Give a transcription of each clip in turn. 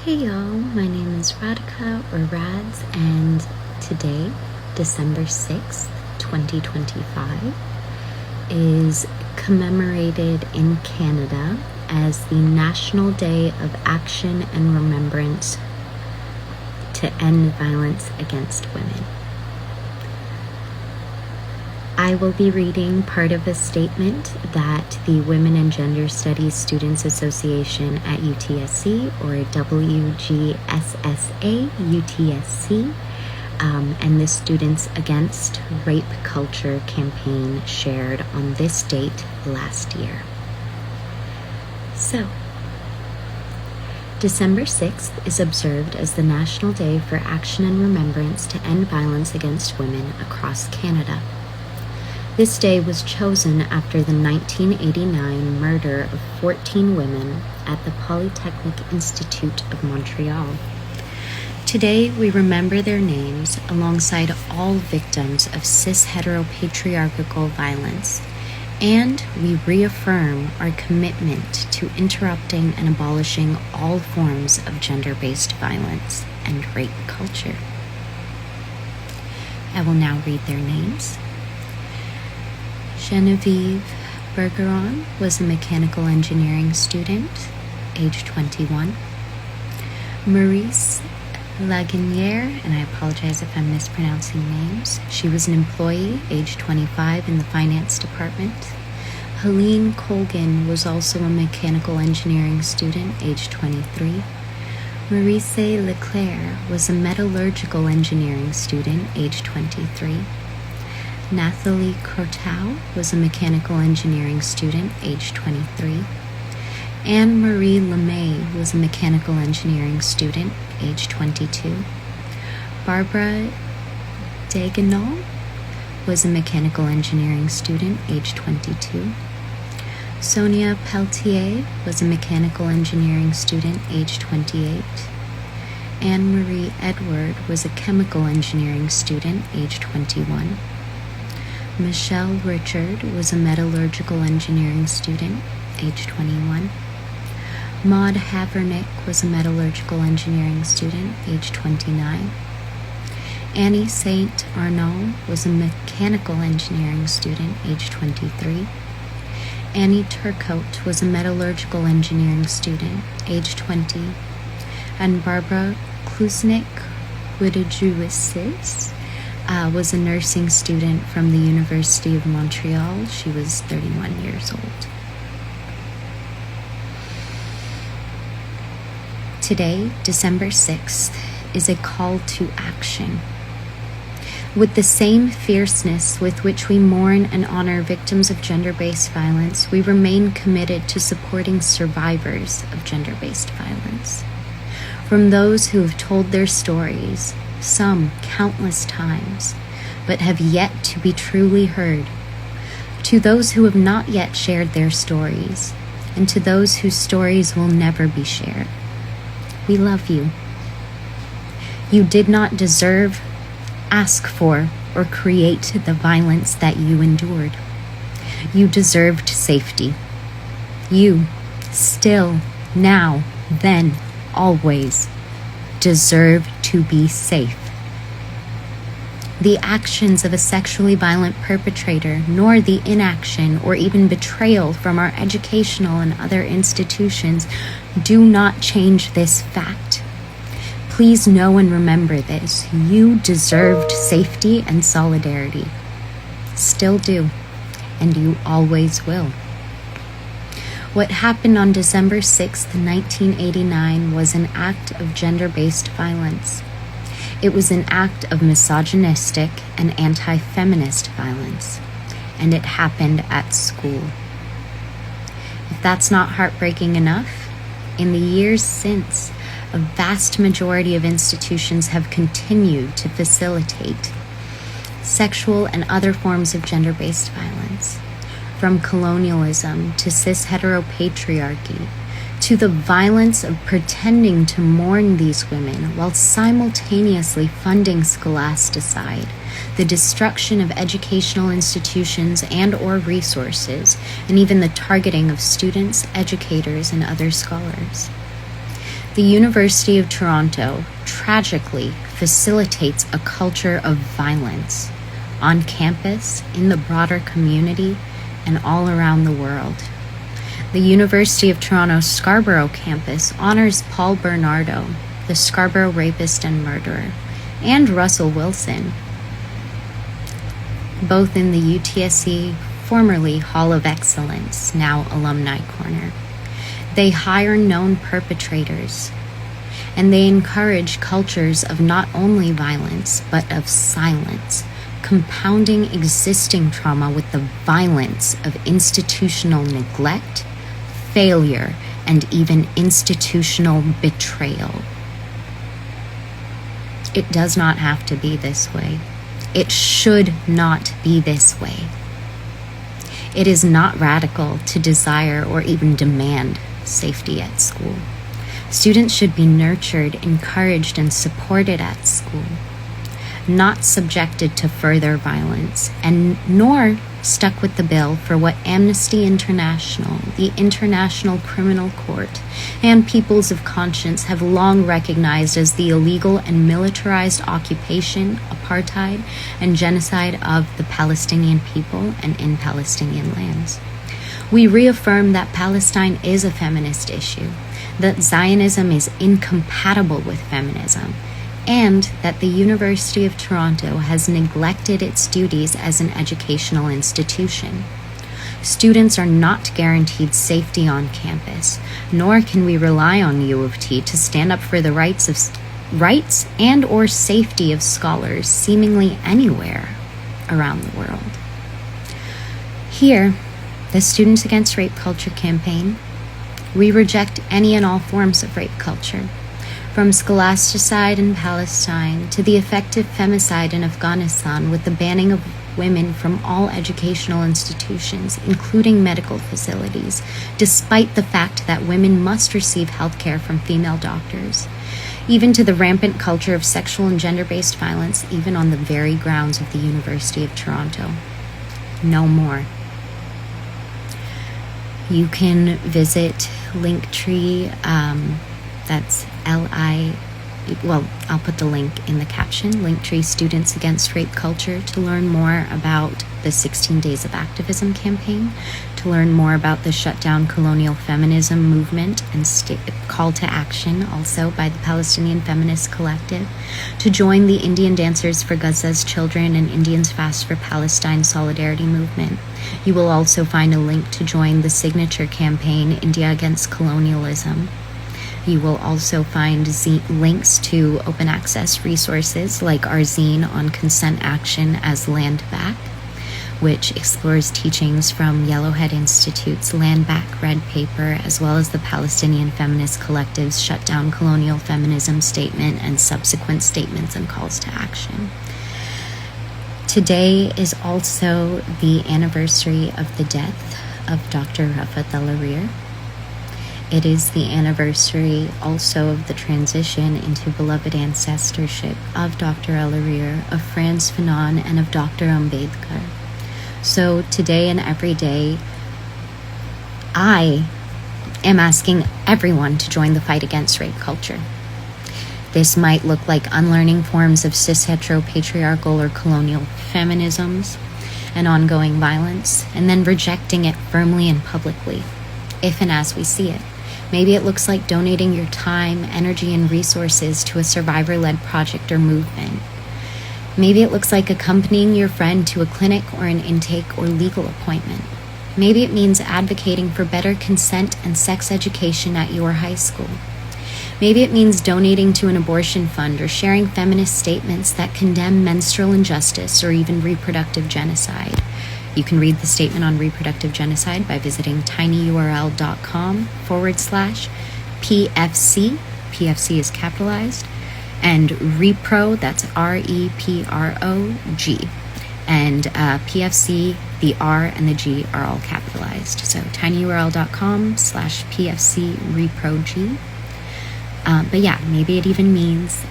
Hey y'all, my name is Radhika or Rads, and today, December 6th, 2025, is commemorated in Canada as the National Day of Action and Remembrance to End Violence Against Women. I will be reading part of a statement that the Women and Gender Studies Students Association at UTSC, or WGSSA UTSC, and the Students Against Rapeculture campaign shared on this date last year. So, December 6th is observed as the National Day for Action and Remembrance to End Violence Against Women across Canada. This day was chosen after the 1989 murder of 14 women at the Polytechnic Institute of Montreal. Today, we remember their names alongside all victims of CisHeteroPatriarchical violence, and we reaffirm our commitment to interrupting and abolishing all forms of gender-based violence and rape culture. I will now read their names. Genevieve Bergeron was a mechanical engineering student, age 21. Maurice Laguerre, and I apologize if I'm mispronouncing names, she was an employee, age 25, in the finance department. Helene Colgan was also a mechanical engineering student, age 23. Maurice Leclerc was a metallurgical engineering student, age 23. Nathalie Croteau was a mechanical engineering student, age 23. Anne-Marie Lemay was a mechanical engineering student, age 22. Barbara Dagenal was a mechanical engineering student, age 22. Sonia Pelletier was a mechanical engineering student, age 28. Anne-Marie Edward was a chemical engineering student, age 21. Michelle Richard was a metallurgical engineering student, age 21. Maud Havernick was a metallurgical engineering student, age 29. Annie St. Arnaud was a mechanical engineering student, age 23. Annie Turcotte was a metallurgical engineering student, age 20. And Barbara Klusnik-Widajuisis was a nursing student from the University of Montreal. She was 31 years old. Today, December 6th, is a call to action. With the same fierceness with which we mourn and honor victims of gender-based violence, we remain committed to supporting survivors of gender-based violence. From those who have told their stories, some countless times, but have yet to be truly heard, to those who have not yet shared their stories, and to those whose stories will never be shared. We love you. You did not deserve, ask for, or create the violence that you endured. You deserved safety. You, still, now, then, always, deserve to be safe. The actions of a sexually violent perpetrator, nor the inaction or even betrayal from our educational and other institutions do not change this fact. Please know and remember this. You deserved safety and solidarity. Still do, and you always will. What happened on December 6, 1989 was an act of gender-based violence. It was an act of misogynistic and anti-feminist violence, and it happened at school. If that's not heartbreaking enough, in the years since, a vast majority of institutions have continued to facilitate sexual and other forms of gender-based violence. From colonialism to cis-heteropatriarchy, to the violence of pretending to mourn these women while simultaneously funding Scholasticide, the destruction of educational institutions and/or resources, and even the targeting of students, educators, and other scholars. The University of Toronto tragically facilitates a culture of violence on campus, in the broader community, and all around the world. The University of Toronto's Scarborough campus honors Paul Bernardo, the Scarborough rapist and murderer, and Russell Wilson, both in the UTSC, formerly Hall of Excellence, now Alumni Corner. They hire known perpetrators, and they encourage cultures of not only violence, but of silence, compounding existing trauma with the violence of institutional neglect, failure, and even institutional betrayal. It does not have to be this way. It should not be this way. It is not radical to desire or even demand safety at school. Students should be nurtured, encouraged, and supported at school, not subjected to further violence, and nor stuck with the bill for what Amnesty International, the International Criminal Court, and peoples of conscience have long recognized as the illegal and militarized occupation, apartheid, and genocide of the Palestinian people and in Palestinian lands. We reaffirm that Palestine is a feminist issue, that Zionism is incompatible with feminism, and that the University of Toronto has neglected its duties as an educational institution. Students are not guaranteed safety on campus, nor can we rely on U of T to stand up for the rights and or safety of scholars seemingly anywhere around the world. Here, the Students Against Rape Culture campaign, we reject any and all forms of rape culture, from Scholasticide in Palestine to the effective femicide in Afghanistan with the banning of women from all educational institutions, including medical facilities, despite the fact that women must receive health care from female doctors, even to the rampant culture of sexual and gender-based violence, even on the very grounds of the University of Toronto. No more. You can visit Linktree, that's I'll put the link in the caption, Linktree Students Against Rape Culture, to learn more about the 16 Days of Activism campaign, to learn more about the Shutdown Colonial Feminism movement and call to action also by the Palestinian Feminist Collective, to join the Indian Dancers for Gazas Children and Indians Fast for Palestine Solidarity movement. You will also find a link to join the Signature Campaign India Against Colonialism. You will also find links to open access resources like our zine on consent action as Land Back, which explores teachings from Yellowhead Institute's Land Back Red Paper, as well as the Palestinian Feminist Collective's Shutdown Colonial Feminism statement and subsequent statements and calls to action. Today is also the anniversary of the death of Dr. Rafat El-Arir. It is the anniversary also of the transition into beloved ancestorship of Dr. El-Arir, of Frantz Fanon, and of Dr. Ambedkar. So today and every day, I am asking everyone to join the fight against rape culture. This might look like unlearning forms of CisHeteroPatriarchical or colonial feminisms and ongoing violence, and then rejecting it firmly and publicly, if and as we see it. Maybe it looks like donating your time, energy, and resources to a survivor-led project or movement. Maybe it looks like accompanying your friend to a clinic or an intake or legal appointment. Maybe it means advocating for better consent and sex education at your high school. Maybe it means donating to an abortion fund or sharing feminist statements that condemn menstrual injustice or even reproductive genocide. You can read the statement on reproductive genocide by visiting tinyurl.com/PFC. PFC is capitalized. And repro, that's REPROG. And PFC, the R and the G are all capitalized. So tinyurl.com/PFC reprog. But yeah, maybe it even means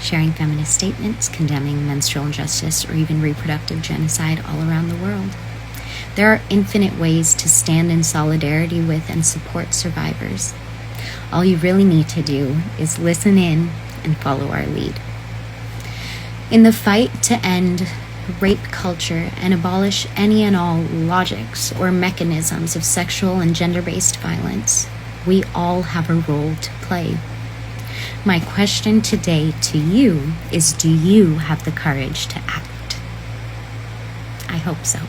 sharing feminist statements, condemning menstrual injustice, or even reproductive genocide all around the world. There are infinite ways to stand in solidarity with and support survivors. All you really need to do is listen in and follow our lead. In the fight to end rape culture and abolish any and all logics or mechanisms of sexual and gender-based violence, we all have a role to play. My question today to you is, do you have the courage to act? I hope so.